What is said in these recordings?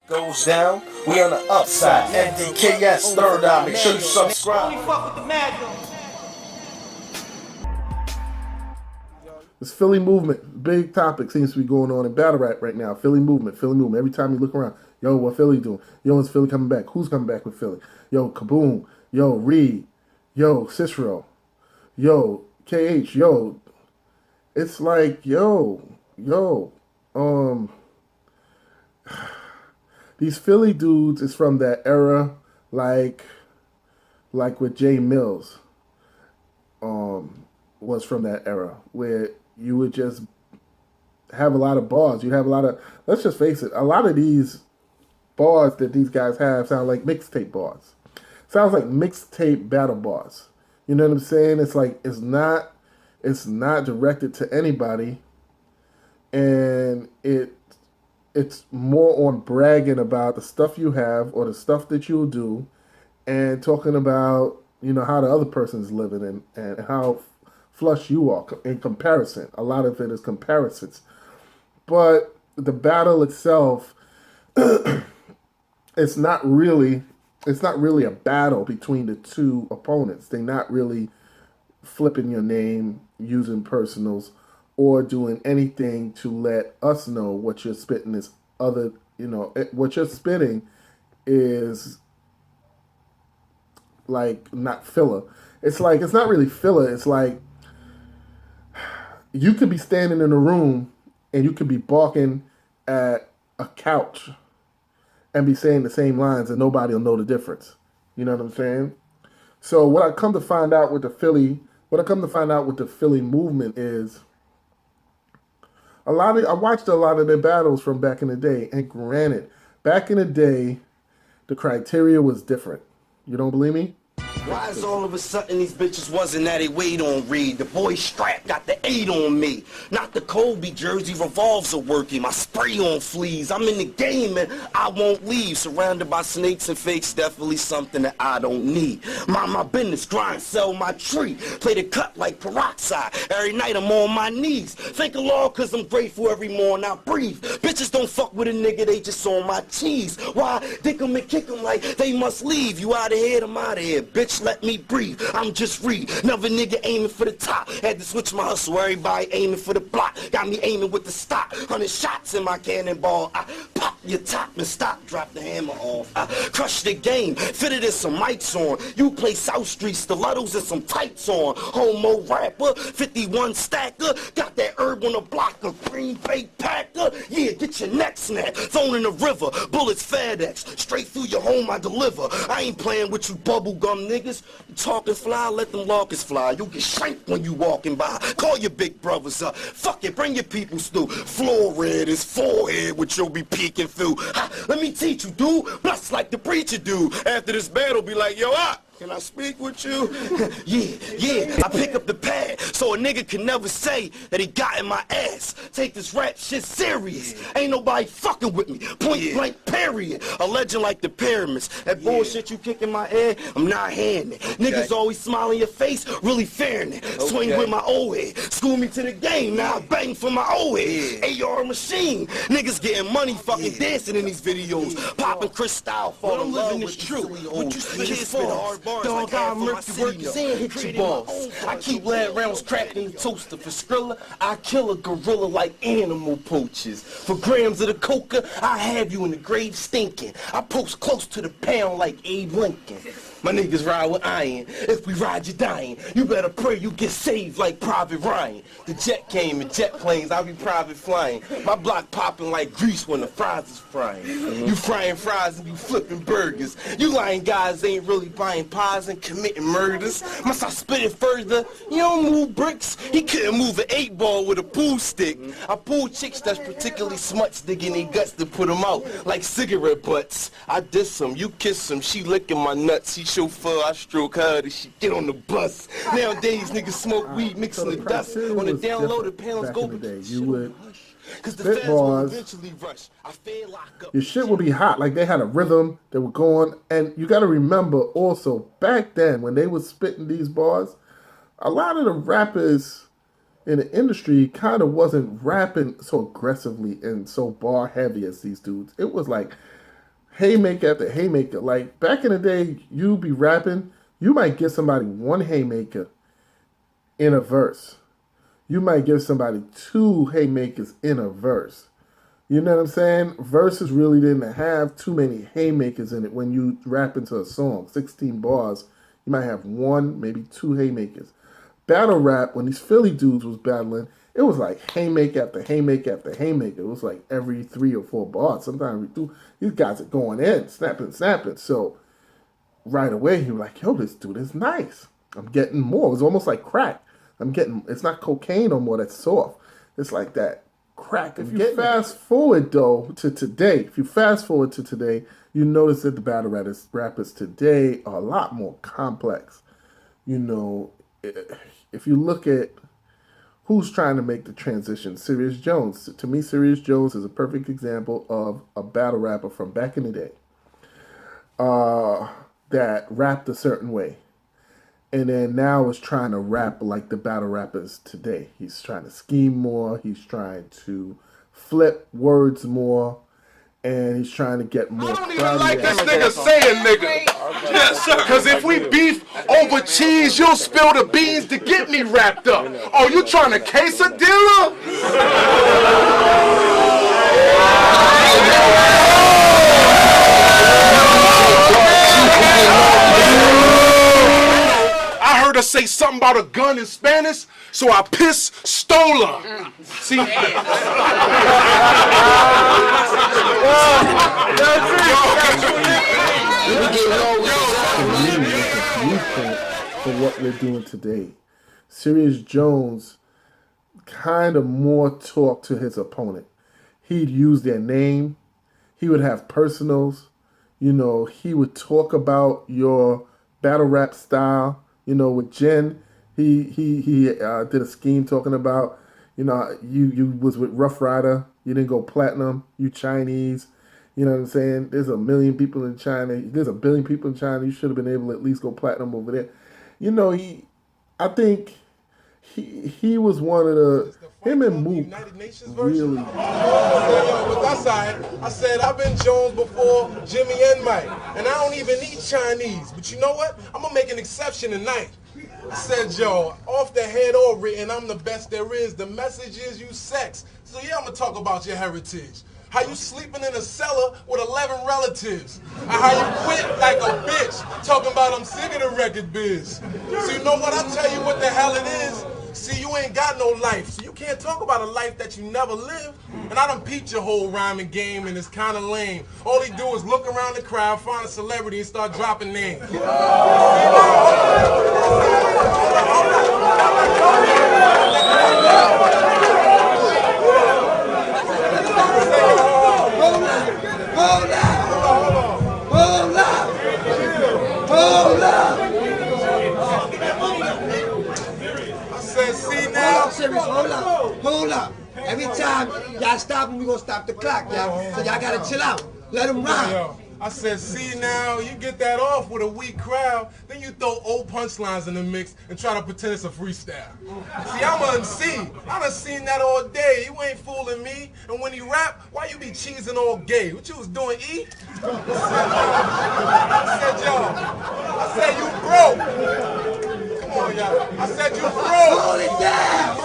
Goes down, we on the upside. MDKS, third eye. Make sure you subscribe. This Philly movement, big topic seems to be going on in battle rap right now. Philly movement, Philly movement. Every time you look around, yo, what Philly doing? Yo, is Philly coming back? Who's coming back with Philly? Yo, Kaboom. Yo, Reed. Yo, Cicero. Yo, KH. Yo, it's like, these Philly dudes is from that era, like with Jay Mills, was from that era where you would just have a lot of bars. You'd have a lot of, let's just face it, a lot of these bars that these guys have sound like mixtape bars. Sounds like mixtape battle bars. You know what I'm saying? It's like it's not directed to anybody, and it's more on bragging about the stuff you have or the stuff that you'll do, and talking about, you know, how the other person's living and how flush you are in comparison. A lot of it is comparisons. But the battle itself, it's not really a battle between the two opponents. They're not really flipping your name, using personals, or doing anything to let us know what you're spitting is other, you know, what you're spitting is like not filler. It's like, it's not really filler. It's like you could be standing in a room and you could be barking at a couch and be saying the same lines and nobody will know the difference. You know what I'm saying? So what I come to find out with the Philly movement is I watched a lot of their battles from back in the day, and granted, back in the day, the criteria was different. You don't believe me? Why is all of a sudden these bitches wasn't that they weight on Reed? The boy strap got the 8 on me. Not the Kobe jersey, revolves are working. My spray on fleas. I'm in the game and I won't leave. Surrounded by snakes and fakes, definitely something that I don't need. Mind my business, grind, sell my tree. Play the cut like peroxide. Every night I'm on my knees. Thank the Lord cause I'm grateful every morning I breathe. Bitches don't fuck with a nigga, they just on my cheese. Why? Dick 'em and kick 'em like they must leave. You out of here, I'm out of here. Bitch, let me breathe. I'm just Reed. Another nigga aiming for the top. Had to switch my hustle. Everybody aiming for the block. Got me aiming with the stock. 100 shots in my cannonball. I pop your top and stop. Drop the hammer off. I crush the game. Fitted in some mics on. You play South Street stilettos and some tights on. Homo rapper. 51 stacker. Got that herb on the block. A Green Bay Packer. Yeah, get your neck snapped. Thrown in the river. Bullets FedEx. Straight through your home I deliver. I ain't playing with you bubblegum niggas. You talking fly, let them lockers fly. You get shanked when you walking by. Call your big brothers up. Fuck it, bring your peoples through. Floor red is forehead, which you'll be peeking through. Ha, let me teach you, dude. Bless like the preacher do. After this battle, be like, yo, can I speak with you? yeah, I pick up the pad so a nigga can never say that he got in my ass. Take this rap shit serious. Ain't nobody fucking with me. Point blank, period. A legend like the pyramids. That bullshit you kick in my head, I'm not hearing it. Niggas always smile in your face, really fearing it. Swing with my old head. School me to the game, now I bang for my old head. AR machine. Niggas getting money fucking dancing in these videos. Popping Cristal, fall in love with true. What you kids spit hard bars. Dog, I murky workers and hit your balls. I keep lead rounds cracked in the toaster. For Skrilla, I kill a gorilla like animal poachers. For grams of the coca, I have you in the grave stinking. I post close to the pound like Abe Lincoln. My niggas ride with iron. If we ride, you dying. You better pray you get saved like Private Ryan. The jet came in jet planes, I be private flying. My block popping like grease when the fries is frying. You frying fries and you flipping burgers. You lying guys ain't really buying pies and committing murders. Must I spit it further? You don't move bricks. He couldn't move an 8-ball with a pool stick. I pull chicks that's particularly smut sticking their guts to put them out like cigarette butts. I diss them, you kiss them, she licking my nuts. She chauffeur, I stroke her, and she get on the bus. Nowadays, niggas smoke weed, mixing the dust. On the down low, the pounds go. You would spit bars. Your shit would be hot. Like they had a rhythm that would go on. And you got to remember also, back then, when they was spitting these bars, a lot of the rappers in the industry kind of wasn't rapping so aggressively and so bar heavy as these dudes. It was like haymaker after haymaker. Like back in the day, you be rapping, you might give somebody one haymaker in a verse. You might give somebody two haymakers in a verse. You know what I'm saying? Verses really didn't have too many haymakers in it when you rap into a song. 16 bars, you might have one, maybe two haymakers. Battle rap, when these Philly dudes was battling, it was like haymaker after haymaker after haymaker. It was like every 3 or 4 bars. Sometimes we do. These guys are going in, snapping. So right away, he was like, yo, this dude is nice. I'm getting more. It was almost like crack. It's not cocaine no more that's soft. It's like that crack. If you fast forward to today, you notice that the battle rappers today are a lot more complex. You know, if you look at who's trying to make the transition, Serious Jones. To me, Serious Jones is a perfect example of a battle rapper from back in the day that rapped a certain way. And then now is trying to rap like the battle rappers today. He's trying to scheme more. He's trying to flip words more. And he's trying to get more. I don't even like this nigga saying nigga. Yes, sir. Because if we beef over cheese, you'll spill the beans to get me wrapped up. Oh, you trying to quesadilla? I heard her say something about a gun in Spanish, so I stole her. See? For what we're doing today, Serious Jones kind of more talk to his opponent. He'd use their name. He would have personals. You know, he would talk about your battle rap style. You know, with Jen, he did a scheme talking about, you know, you was with Rough Rider. You didn't go platinum. You Chinese. You know what I'm saying? There's a million people in China. There's a billion people in China. You should have been able to at least go platinum over there. You know, I think he was one of him and Mook really. But that's all right. I said I've been Jones before Jimmy and Mike, and I don't even eat Chinese. But you know what? I'm gonna make an exception tonight. I said, Joe, off the head or written, I'm the best there is. The message is you sex. So yeah, I'm gonna talk about your heritage. How you sleeping in a cellar with 11 relatives. And how you quit like a bitch, talking about I'm sick of the record biz. So you know what, I'll tell you what the hell it is. See, you ain't got no life, so you can't talk about a life that you never lived. And I done peeped your whole rhyming game, and it's kind of lame. All he do is look around the crowd, find a celebrity, and start dropping names. Hold up. Every time y'all stop him, we gonna stop the clock, y'all. So y'all gotta chill out. Let him rhyme. I said, see now, you get that off with a weak crowd, then you throw old punchlines in the mix and try to pretend it's a freestyle. See, I'm an MC. I done seen that all day. You ain't fooling me. And when you rap, why you be cheesing all gay? What you was doing, E? I said, you broke. Come on, y'all. I said, you broke. Hold it down.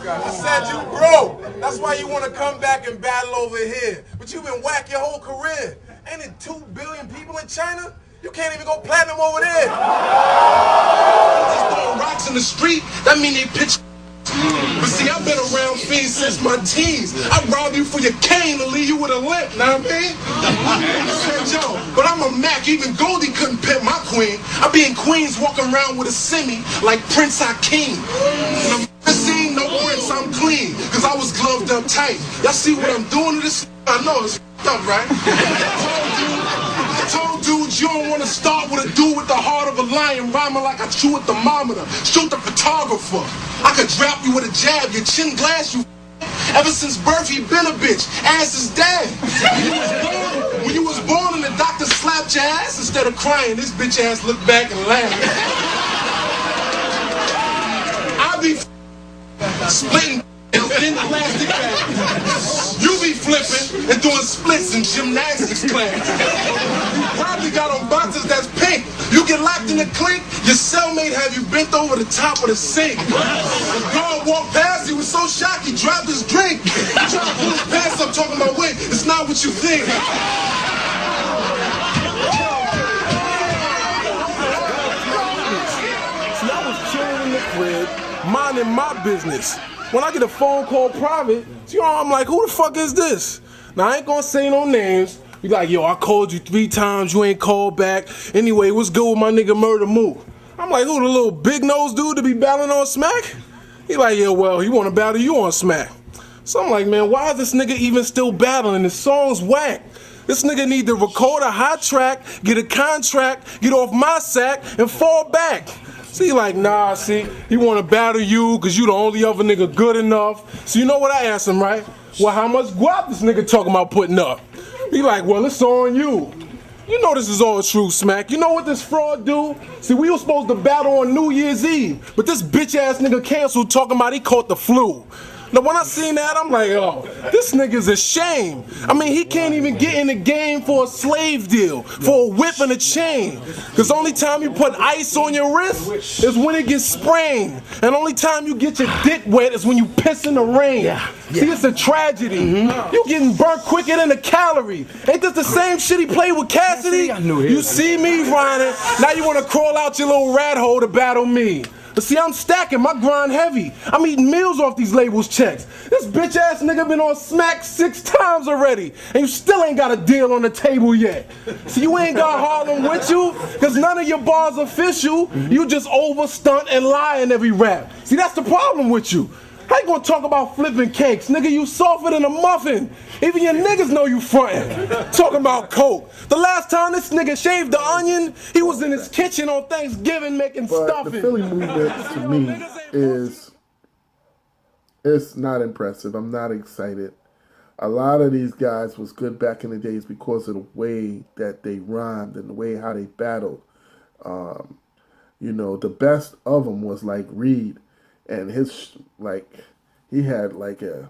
I said you broke. That's why you want to come back and battle over here. But you've been whack your whole career. Ain't it 2 billion people in China? You can't even go platinum over there. Just throwing rocks in the street, that mean they pitch. But see, I've been around fiends since my teens. I'd rob you for your cane and leave you with a limp, know what I mean? I said, yo, but I'm a Mac, even Goldie couldn't pimp my queen. I be in Queens walking around with a semi like Prince Hakeem. And I'm seen no Prince, I'm clean, cause I was gloved up tight. Y'all see what I'm doing to this? I know it's up, right? I told dudes you don't want to start with a dude with the heart of a lion, rhyming like I chew a thermometer. Shoot the photographer. I could drop you with a jab, your chin glass, you. Ever since birth, he been a bitch. Ass is dead. When you was born and the doctor slapped your ass, instead of crying, this bitch ass looked back and laughed. I be splitting in plastic bags. You be flipping and doing splits in gymnastics class. You probably got on boxes that's pink. You get locked in the clink, your cellmate have you bent over the top of the sink. The guard walked past, he was so shocked he dropped his drink. He tried to pull his pants up talking about, wait, it's not what you think. Crib, minding my business. When I get a phone call private, I'm like, who the fuck is this? Now I ain't gonna say no names. Be like, yo, I called you 3 times, you ain't called back. Anyway, what's good with my nigga Murder Moo? I'm like, who, the little big nose dude to be battling on Smack? He like, yeah, well, he wanna battle you on Smack. So I'm like, man, why is this nigga even still battling? His song's whack. This nigga need to record a hot track, get a contract, get off my sack, and fall back. See, like, nah, see, he want to battle you because you the only other nigga good enough. So you know what I asked him, right? Well, how much guap this nigga talking about putting up? He like, well, it's on you. You know this is all true, Smack. You know what this fraud do? See, we were supposed to battle on New Year's Eve, but this bitch-ass nigga canceled talking about he caught the flu. Now, when I seen that, I'm like, oh, this nigga's a shame. I mean, he can't even get in the game for a slave deal, for a whip and a chain. Because only time you put ice on your wrist is when it gets sprained. And only time you get your dick wet is when you piss in the rain. See, it's a tragedy. You getting burnt quicker than a calorie. Ain't this the same shit he played with Cassidy? You see me grinding, now you want to crawl out your little rat hole to battle me. But see, I'm stacking, my grind heavy. I'm eating meals off these labels checks. This bitch ass nigga been on Smack 6 times already, and you still ain't got a deal on the table yet. See, you ain't got Harlem with you, cause none of your bars official. You just over stunt and lie in every rap. See, that's the problem with you. How you gonna talk about flipping cakes? Nigga, you softer than a muffin. Even your niggas know you frontin'. Talking about coke. The last time this nigga shaved the onion, he was in his kitchen on Thanksgiving making But stuffing. the Philly movement to me it's not impressive. I'm not excited. A lot of these guys was good back in the days because of the way that they rhymed and the way how they battled. You know, the best of them was like Reed, and his he had like an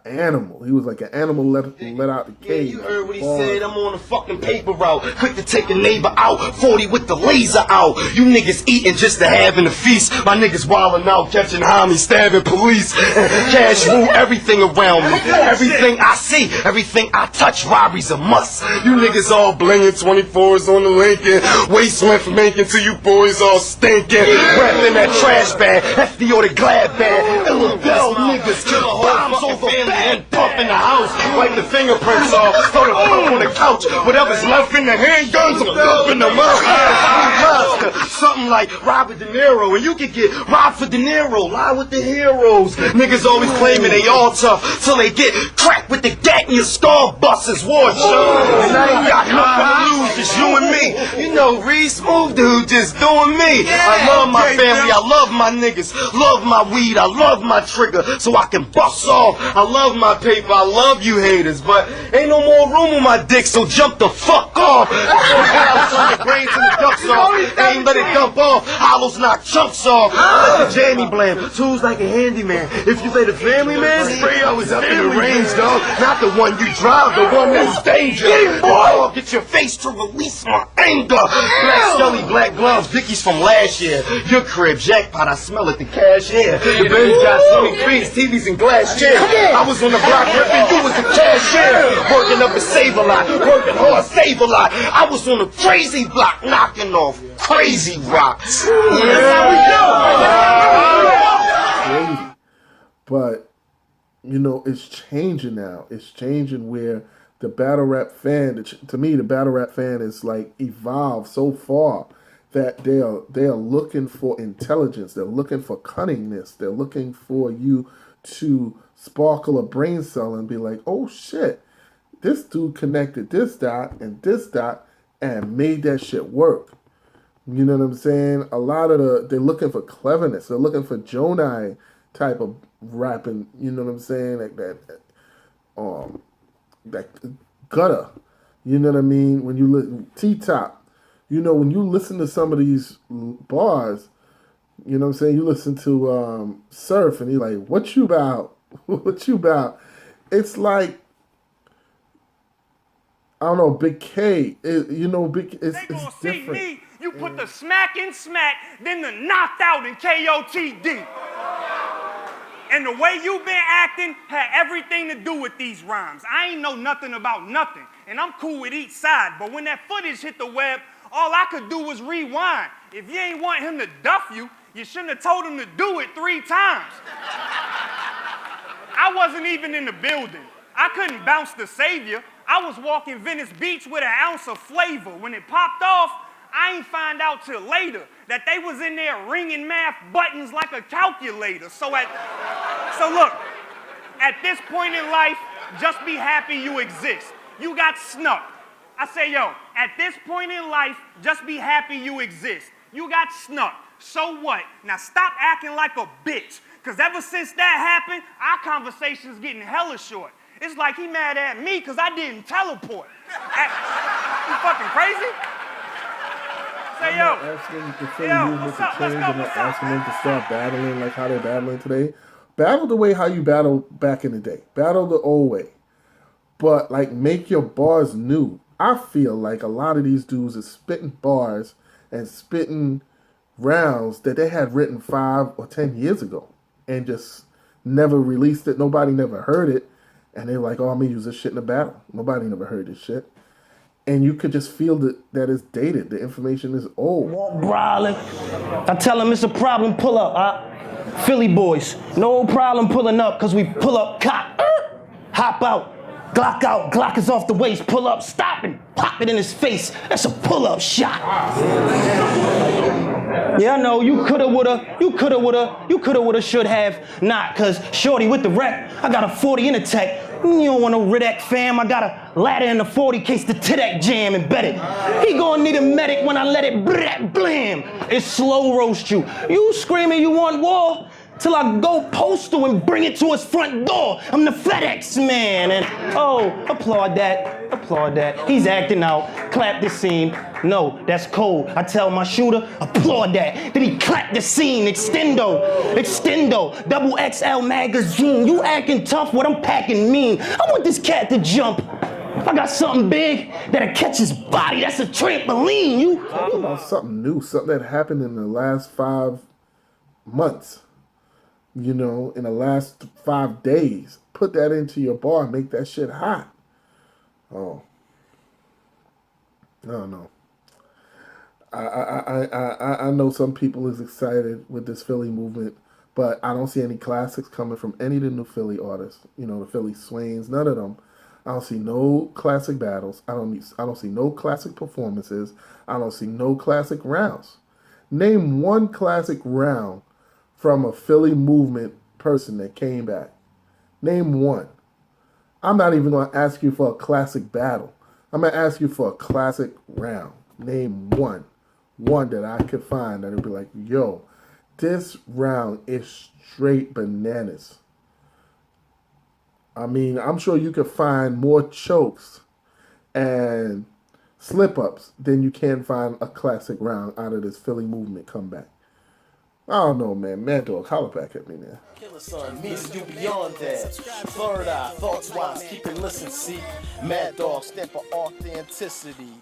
animal. He was like an animal let out the cage. Yeah, you heard what he said. I'm on the fucking paper route. Quick to take a neighbor out. 40 with the laser out. You niggas eating just to have in the feast. My niggas wildin' out, catching homies, stabbing police. Cash rule everything around me. Everything I see, everything I touch, robbery's a must. You niggas all blingin', 24s on the Lincoln. Waist length making till you boys all stinking. Wrapped in that trash bag, FD or the glad bag. Them little bell niggas kill bombs over and pump in the house, wipe the fingerprints off, throw the pump on the couch, whatever's left in the handguns, I'm up in the mouth. Something like Robert De Niro, and you could get robbed for De Niro, lie with the heroes. Niggas always claiming they all tough, till they get cracked with the gat and your skull busts as war show. And I ain't got nothing to lose, just you and me. You know, Reed Smooth Dude just doing me. I love my family, I love my niggas, love my weed, I love my trigger, so I can bust off. I love my paper, I love you haters, but ain't no more room on my dick, so jump the fuck off. Turn the brains and the ducks off, ain't let it dump off, hollows knock chunks off. Let the jammy blam, tools like a handyman. If you say the family man, spray always up in the range, dog. Not the one you drive, the one that's dangerous. Boy, get your face to release my anger. Black Skelly, black gloves, Dickies from last year. Your crib, jackpot, I smell it, the cashier. The Benz got swimming trees, TVs and glass chairs. I was on the block ripping, you was the cashier. Working up a save a lot, working hard, save a lot. I was on the crazy block, knocking off crazy rocks. Crazy. But, you know, it's changing now. It's changing where the battle rap fan, to me, the battle rap fan is like evolved so far that they are looking for intelligence. They're looking for cunningness. They're looking for you to sparkle a brain cell and be like, oh shit, this dude connected this dot and made that shit work. You know what I'm saying? A lot of they're looking for cleverness. They're looking for Jonai type of rapping. You know what I'm saying? Like that gutter. You know what I mean? When you listen T-Top, you know, when you listen to some of these bars, you know what I'm saying? You listen to Surf and you're like, what you about? What you about? It's like I don't know, Big K. You know, it's They gonna see different. me. You put the smack in smack, then the knocked out in KOTD. And the way you been acting had everything to do with these rhymes. I ain't know nothing about nothing, and I'm cool with each side. But when that footage hit the web, all I could do was rewind. If you ain't want him to duff you, you shouldn't have told him to do it 3 times. I wasn't even in the building. I couldn't bounce the savior. I was walking Venice Beach with an ounce of flavor. When it popped off, I ain't find out till later that they was in there ringing math buttons like a calculator. So look, at this point in life, just be happy you exist. You got snuck. I say, yo, at this point in life, just be happy you exist. You got snuck. So what? Now stop acting like a bitch. Because ever since that happened, our conversation's getting hella short. It's like he mad at me because I didn't teleport. You fucking crazy? Say, yo. I'm not asking the Philly movement to change. I'm not asking them to start battling like how they're battling today. Battle the way how you battled back in the day. Battle the old way. But, like, make your bars new. I feel like a lot of these dudes are spitting bars and spitting rounds that they had written 5 or 10 years ago and just never released it. Nobody never heard it. And they're like, oh, I'm going to use this shit in a battle. Nobody never heard this shit. And you could just feel that it's dated. The information is old. Brawling. I tell them it's a problem, pull up. Philly boys, no problem pulling up, because we pull up, cock, hop out. Glock is off the waist, pull up, stop and pop it in his face. That's a pull-up shot. Yeah, I know, you coulda, woulda, should have not, cause shorty with the wreck, I got a 40 in the tech. You don't want no Riddick fam, I got a ladder in the 40 case the Tidek jam embedded. He gonna need a medic when I let it blam. It's slow roast you. You screaming you want war? Till I go postal and bring it to his front door. I'm the FedEx man, and applaud that. He's acting out, clap the scene. No, that's cold. I tell my shooter, applaud that. Then he clap the scene, extendo, double XL magazine. You acting tough, what I'm packing mean. I want this cat to jump. I got something big that'll catch his body, that's a trampoline. You talk about something new, something that happened in the last 5 months. You know, in the last 5 days, put that into your bar and make that shit hot. Oh, I don't know. I know some people is excited with this Philly movement, but I don't see any classics coming from any of the new Philly artists. You know, the Philly Swains, none of them. I don't see no classic battles. I don't see no classic performances. I don't see no classic rounds. Name one classic round from a Philly movement person that came back. Name one. I'm not even going to ask you for a classic battle. I'm going to ask you for a classic round. Name one. One that I could find that would be like, yo, this round is straight bananas. I mean, I'm sure you could find more chokes and slip-ups than you can find a classic round out of this Philly movement comeback. I don't know, man. Mad Dog, holler back at me, man. Killer Son, me and you beyond that. Third eye, thoughts wise, keep it listen, see. Mad Dog, stand for authenticity.